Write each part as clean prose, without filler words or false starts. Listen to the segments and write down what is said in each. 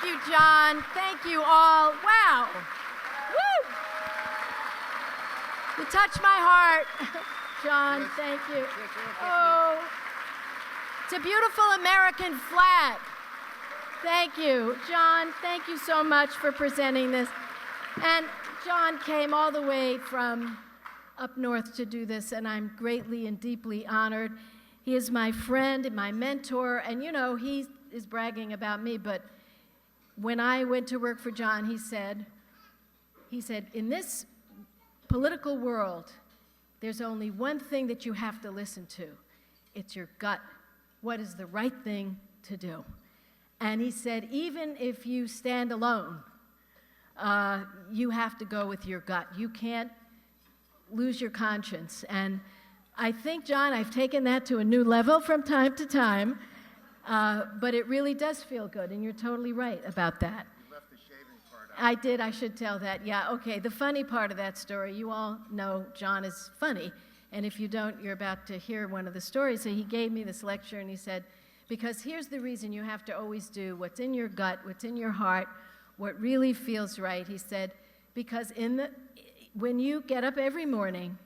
Thank you, John. Thank you all. Wow. Woo! You touched my heart. John, thank you. Oh, it's a beautiful American flag. Thank you. John, thank you so much for presenting this. And John came all the way from up north to do this, and I'm greatly and deeply honored. He is my friend and my mentor, and you know, he is bragging about me, but when I went to work for John, he said, in this political world, there's only one thing that you have to listen to. It's your gut. What is the right thing to do? And he said, even if you stand alone, you have to go with your gut. You can't lose your conscience. And I think, John, I've taken that to a new level from time to time, but it really does feel good, and you're totally right about that. You left the shaving part out. I did. I should tell that. Yeah, okay. The funny part of that story, you all know John is funny, and if you don't, you're about to hear one of the stories. So he gave me this lecture, and he said, because here's the reason you have to always do what's in your gut, what's in your heart, what really feels right. He said, because when you get up every morning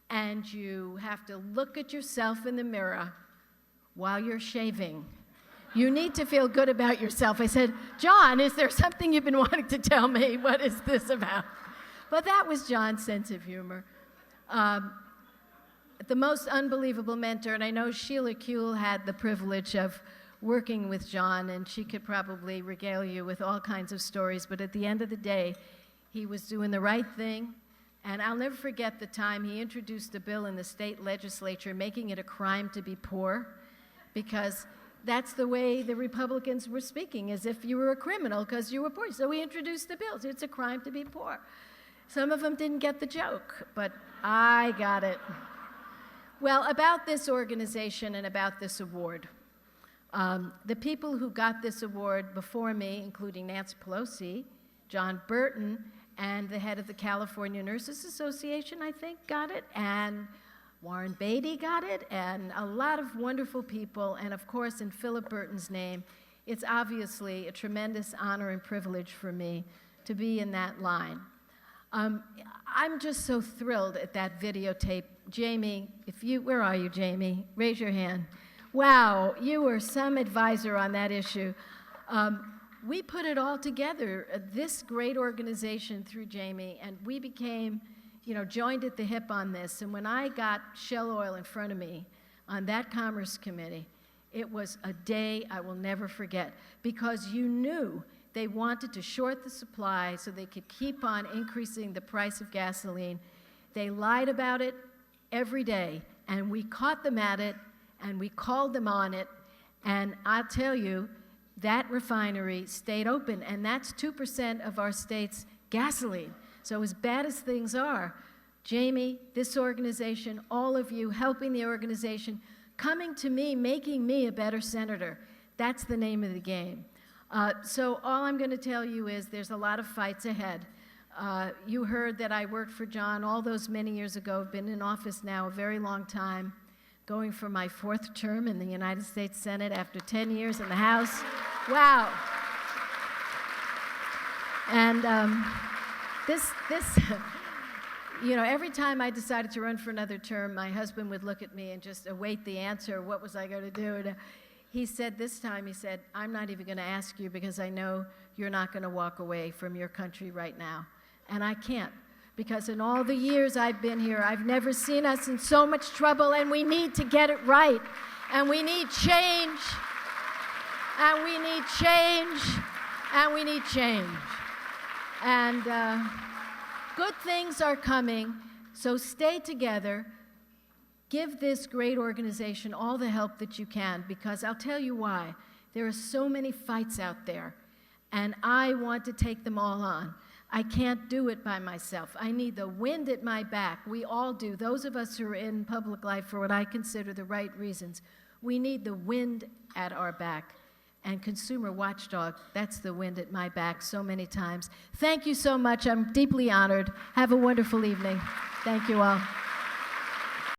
and you have to look at yourself in the mirror while you're shaving, you need to feel good about yourself. I said, John, is there something you've been wanting to tell me? What is this about? But that was John's sense of humor. The most unbelievable mentor, and I know Sheila Kuehl had the privilege of working with John, and she could probably regale you with all kinds of stories, but at the end of the day, he was doing the right thing. And I'll never forget the time he introduced a bill in the state legislature making it a crime to be poor, because that's the way the Republicans were speaking, as if you were a criminal because you were poor. So he introduced the bill. It's a crime to be poor. Some of them didn't get the joke, but I got it. Well, about this organization and about this award, the people who got this award before me, including Nancy Pelosi, John Burton, and the head of the California Nurses Association, I think, got it, and Warren Beatty got it, and a lot of wonderful people, and of course, in Philip Burton's name, it's obviously a tremendous honor and privilege for me to be in that line. I'm just so thrilled at that videotape. Jamie, where are you, Jamie? Raise your hand. Wow, you were some advisor on that issue. We put it all together, this great organization through Jamie, and we became, joined at the hip on this. And when I got Shell Oil in front of me on that Commerce Committee, it was a day I will never forget, because you knew they wanted to short the supply so they could keep on increasing the price of gasoline. They lied about it every day, and we caught them at it, and we called them on it, and I'll tell you, that refinery stayed open, and that's 2% of our state's gasoline. So as bad as things are, Jamie, this organization, all of you helping the organization, coming to me, making me a better senator, that's the name of the game. So all I'm going to tell you is there's a lot of fights ahead. You heard that I worked for John all those many years ago. I've been in office now a very long time, going for my 4th term in the United States Senate after 10 years in the House. Wow. And every time I decided to run for another term, my husband would look at me and just await the answer. What was I going to do? And he said this time, I'm not even going to ask you because I know you're not going to walk away from your country right now. And I can't, because in all the years I've been here, I've never seen us in so much trouble, and we need to get it right. And we need change. And we need change. And we need change. And good things are coming, so stay together. Give this great organization all the help that you can, because I'll tell you why. There are so many fights out there, and I want to take them all on. I can't do it by myself. I need the wind at my back. We all do. Those of us who are in public life for what I consider the right reasons, we need the wind at our back. And Consumer Watchdog, that's the wind at my back so many times. Thank you so much. I'm deeply honored. Have a wonderful evening. Thank you all.